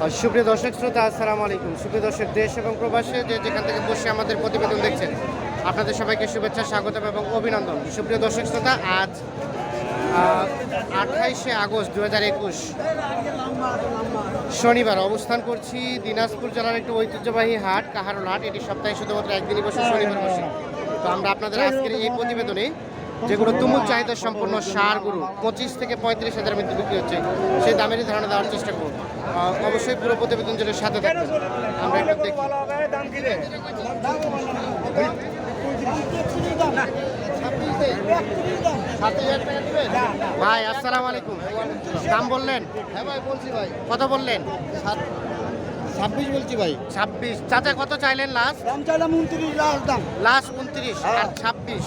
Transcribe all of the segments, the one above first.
সুপ্রিয় দর্শক শ্রোতা, আসসালামু আলাইকুম। সুপ্রিয় দর্শক, দেশ এবং প্রবাসে যেখান থেকে বসে আমাদের প্রতিবেদন দেখছেন, আপনাদের সবাইকে শুভেচ্ছা, স্বাগতম এবং অভিনন্দন। সুপ্রিয় দর্শক শ্রোতা, আজ 28শে আগস্ট 2021 শনিবার অবস্থান করছি দিনাজপুর জেলার একটি ঐতিহ্যবাহী হাট, কাহারোল হাট। এটি সপ্তাহে শুধুমাত্র একদিনই বসে, শনিবার বসে। তো আমরা আপনাদের আজকের এই প্রতিবেদনে যেগুলো তুমুল চাহিদা সম্পন্ন ষাঁড় গরু 25 থেকে 35,000 মধ্যে বিক্রি হচ্ছে, সেই দামেরই ধারণা দেওয়ার চেষ্টা করব। অবশ্যই পুরো প্রতিবেদন যেটা সাথে থাকবে। আমরা একটু দেখি। ভাই আসসালামু আলাইকুম। দাম বললেন? হ্যাঁ ভাই বলছি ভাই। কত বললেন? 26 বলছি ভাই। 26। চাচা কত চাইলেন লাস্ট? দাম চাইলাম 29, লাস্ট দাম লাস্ট 29 আর 26।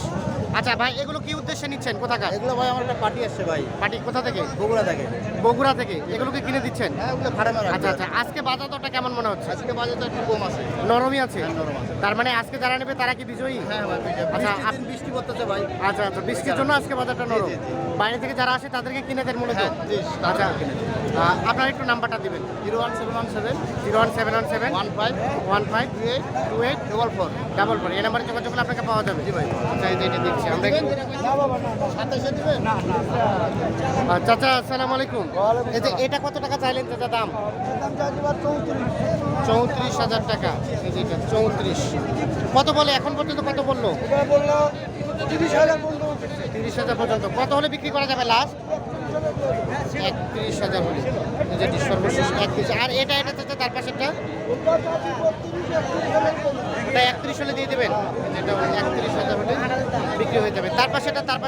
আচ্ছা ভাই, এগুলো কি উদ্দেশ্যে নিচ্ছেন, কোথাকার? এগুলো ভাই আমার একটা পার্টি আসছে ভাই, পাটি কোথা থেকে? বগুড়া থেকে। বগুড়া থেকে। এগুলোকে কিনে দিচ্ছেন? হ্যাঁ ওগুলো ফার্মে রাখবো। আচ্ছা আচ্ছা, আজকে বাজার দরটা কেমন মনে হচ্ছে? আজকে বাজেট একটু কম আছে। নরমই আছে? হ্যাঁ, নরম আছে। তার মানে আজকে যারা নেবে তারা কি বিজয়ী? হ্যাঁ ভাই, আচ্ছা, বৃষ্টির দিন বৃষ্টি পড়তেছে ভাই। আচ্ছা আচ্ছা, বৃষ্টির জন্য আজকে বাজারটা নরম। জি, জি। বাইরে থেকে যারা আসে তাদেরকে কিনে দেন মূলত? হ্যাঁ, জি, আচ্ছা, আপনার একটু নাম্বারটা দিবেন। 01717 01717 15 15 28 44। 44। এই নাম্বারে যোগাযোগ করলে আপনাকে পাওয়া যাবে। জি ভাই, আচ্ছা এই যে এটা দেখছি আমরা একটু। সাতাশে দিবেন? না না, চাচা আসসালামু আলাইকুম। এই যে এটা কত টাকা চাইলেন চাচা দাম? দাম চাইছি ভাই 34। 34,000 টাকা। এই যে এটা 34। কত বলে এখন পর্যন্ত, কত বললো? এটা বললো 30,000 বললো। 30,000 পর্যন্ত। কত হলে বিক্রি করা যাবে লাস্ট? 31,000 হলে। এই যেটি সর্বশেষ 31। আর এটা চাচা তার পাশেরটা? এটা 31 হলে দিয়ে দেবেন। যেটা 31,000 হলে বিক্রি হয়ে যাবে। তার পাশেরটা চাচা?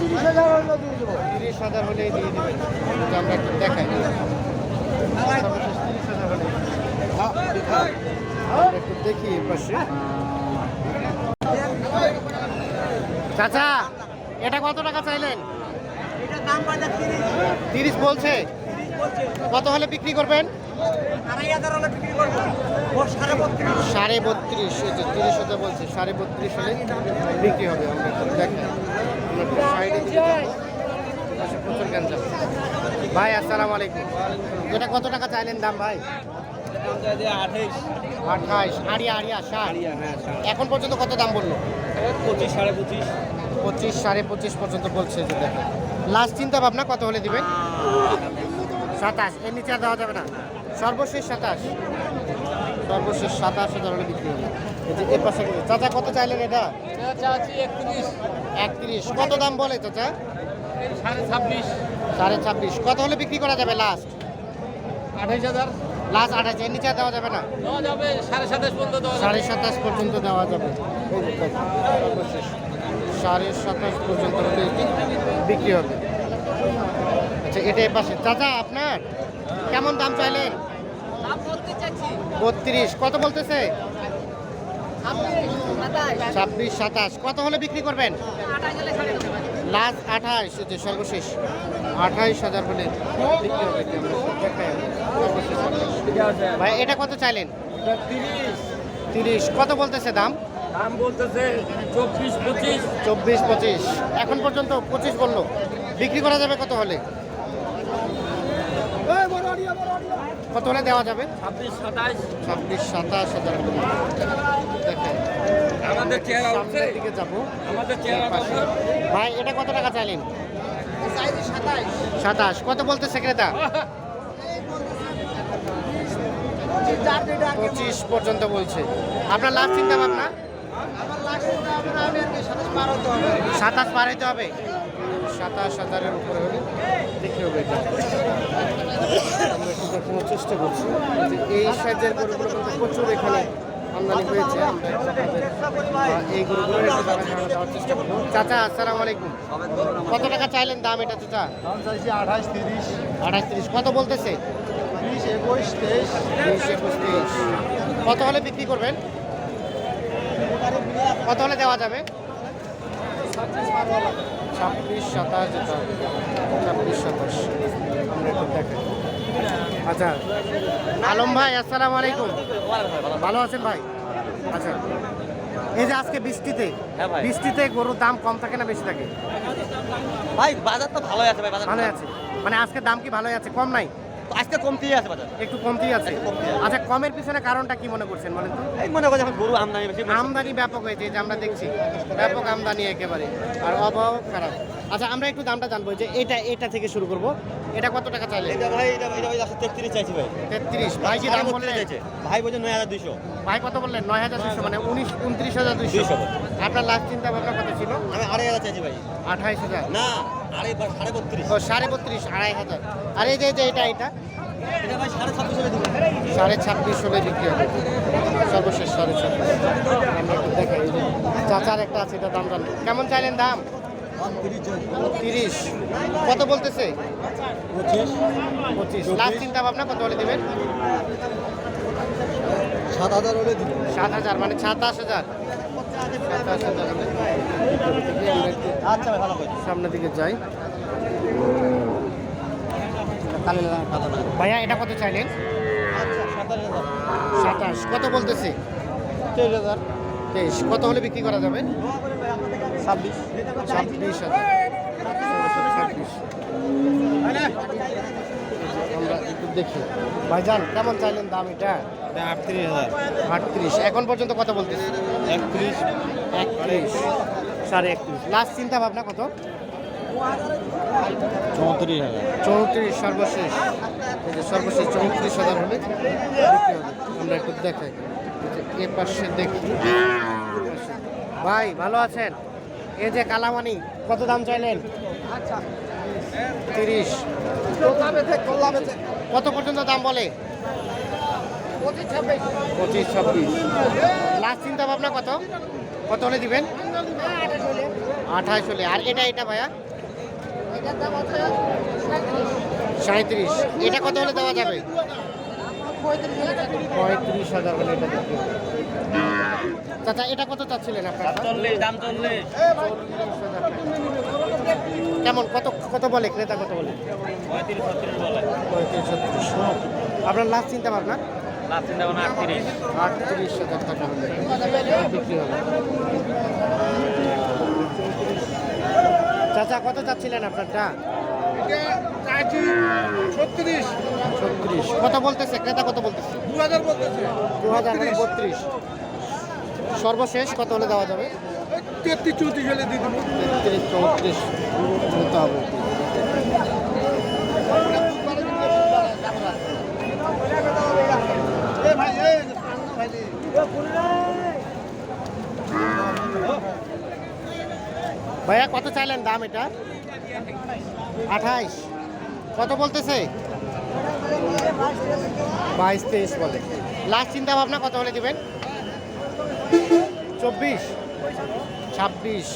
30,000 হলো দিয়ে দেবো। 30,000 হলেই দিয়ে দেবেন। এটা আমরা একটু দেখাই। সর্বশেষ 30,000 হলে। আমরা একটু দেখি এই পাশে। চাচা এটা কত টাকা চাইলেন? এটা দাম বাজার 30 বলছে। কত হলে বিক্রি করবেন? 2,500 হলে বিক্রি করবো। 32.5। 32.5। এই যে 30,000 বলছে, 32.5 হলে বিক্রি হবে। আমরা একটু দেখাই। আমরা একটু সাইডে দিকে যাবো। পাশে প্রচুর গ্যাঞ্জাম। ভাই আসসালামু আলাইকুম। এটা কত টাকা চাইলেন দাম ভাই? 28। আড়িয়া 60। এখন পর্যন্ত কত দাম বললো? 25, 25.5। 25, 25.5 পর্যন্ত বলছে। যে দেখেন লাস্ট চিন্তা ভাবনা কত হলে দিবেন? 27। এর নিচে আর দেওয়া যাবে না? সর্বশেষ 27। সর্বশেষ 27,000 হলে বিক্রি হবে। এই যে এর পাশে চাচা কত চাইলেন এটা? 31। কত দাম বলে চাচা? 26.5। কত হলে বিক্রি করা যাবে লাস্ট? 28,000 লাস্ট 28। এর নিচে আর দেওয়া যাবে না? দেওয়া যাবে। 27.5 পর্যন্ত দেওয়া যাবে। 27.5 পর্যন্ত দেওয়া যাবে। এই যে দেখেন, সর্বশেষ 27.5 পর্যন্ত হলে এটি বিক্রি হবে। আচ্ছা এটা এর পাশে চাচা আপনার কেমন দাম চাইলেন? 32। কত বলতেছে? 26, 27। কত হলে বিক্রি করবেন? লাস্ট 28। যে সর্বশেষ 28,000 হলে বিক্রি হবে। সর্বশেষ 28। ভাই এটা কত চাইলেন? 30। কত বলতেছে দাম? দাম বলতেছে 24, 25। 24, 25। এখন পর্যন্ত 25 বললো। বিক্রি করা যাবে কত হলে? কত হলে দেওয়া যাবে? 26, 27। 26, 27,000 হলে। দেখেন আমাদের চেহারা সামনের দিকে যাবো। আমাদের চেহারা পাশে। ভাই এটা কত টাকা চাইলেন? 27। কত বলতেছে ক্রেতা? 25 পর্যন্ত বলছে। আপনার লাস্ট চিন্তা ভাবনা? 27 পার হইতে হবে। 27,000-এর উপরে হলে দেখতে হবে। এটা আমরা একটু দেখানোর চেষ্টা করছি যে এই সাইজের গরুগুলো কিন্তু প্রচুর এখানে আমদানি হয়েছে। আমরা একটু এই গরুগুলোর একটু দামে ধারণা দেওয়ার চেষ্টা করবো। চাচা আসসালামু আলাইকুম। কত টাকা চাইলেন দাম এটা চাচা? দাম চাইছি 28, 30। 28, 30। কত বলতেছে? 20, 21, 23। 20, 21, 23। কত হলে বিক্রি করবেন? কত হলে দেওয়া যাবে? 26, 27 যেতে হবে। 26, 27 আমরা একটু দেখাই। আচ্ছা আলম ভাই আসসালামু আলাইকুম। ভালো আছেন ভাই? আচ্ছা এই যে আজকে বৃষ্টিতে, হ্যাঁ ভাই। বৃষ্টিতে গরুর দাম কম থাকে না বেশি থাকে? ভাই বাজার তো ভালোই আছে ভাই, বাজার ভালোই আছে। মানে আজকে দাম কি ভালোই আছে, কম নাই? আজকে কমতেই আছে বাজার। একটু কমতি আছে। একটু কমতি আছে। আচ্ছা, কমের পিছনে কারণটা কি মনে করছেন বলেন তো? এই মনে করছে এখন গরু আমদানি বেশি। আমদানি ব্যাপক হয়েছে, যে আমরা দেখছি ব্যাপক আমদানি একেবারে, আর অভাব খারাপ। আচ্ছা, আমরা একটু দামটা জানবো, যে এটা থেকে শুরু করব। এটা কত টাকা চাইলে? এটা ভাই এটা এটা ভাই 33 চাইছি ভাই। 33। ভাই কি দাম বললেন? চাইছে ভাই বলছে 9200। ভাই কত বললেন? 9200, মানে 29-29,200। 200 বলে। আপনার লাস্ট চিন্তা ভাবনা কত ছিল? আমি 2500 চাইছি ভাই। 28,000। না 32.5। ও 32.5, 2,500। আর এই যে এটা এটা ভাই 26.5 দিব। 26.5 হলে বিক্রি হবে, সর্বশেষ 26.5। আমরা একটু দেখাই, এই যে চাচার একটা আছে, এটা দাম জানবো। কেমন চাইলেন দাম? 30। কত বলতেছে? 25। লাস্ট চিন্তা ভাবনা কত হলে দিবেন? 7,000 হলে দিব। 7,000, মানে 27,000। 27,000 হলে আমরা একটু আচ্ছা ভাই ভালো করে। সামনের দিকে যাই। ভাইয়া এটা কত চাইলেন? আচ্ছা 27,000। 27। কত বলতেছে? 23,000। 23। কত হলে বিক্রি করা যাবে? 26। 26,000। 26। আমরা একটু দেখি। ভাইজান কেমন চাইলেন দাম এটা? 38,000। 38। এখন পর্যন্ত কত বলতেছে? 31। 31, 31.5। লাস্ট চিন্তা ভাবনা কত? 34,000। 34 সর্বশেষ। এই যে সর্বশেষ 34,000 হলে বিক্রি হবে। আমরা একটু দেখাই, এই যে এ পাশে দেখি। ভাই ভালো আছেন? এই যে কালামানি কত দাম চাইলেন? 30। কত পর্যন্ত দাম বলে? 25-26। লাস্ট চিন্তা ভাবনা কত? কত হলে দিবেন? 28 হলে। আর এটা ভাইয়া? 37। এটা কত হলে দেওয়া যাবে? 35,000 হলে এটা বিক্রি হবে। চাচা এটা কত চাচ্ছিলেন আপনারা? 40 দাম 40। 40,000 টাকা। কেমন কত বলে ক্রেতা, কত বলে? 35-36 বলে। 35-36। আপনার লাস্ট চিন্তা ভাবনা? লাস্ট চিন্তা ভাবনা 38। 38,000 টাকা হলে বিক্রি হবে। চাচা কত চাচ্ছিলেন আপনারটা? 36। 36। কত বলতেছে ক্রেতা, কত বলতেছে? 2,000 বলতেছে। 2000, মানে 32। সর্বশেষ কত হলে দেওয়া যাবে? 33-34 হলে দিয়ে দেবো। 33-34 হতে হবে। ভাইয়া কত চাইলেন দাম এটা? 28। কত বলতেছে? 22-23 বলে। লাস্ট চিন্তা ভাবনা কত হলে দিবেন? 24-26।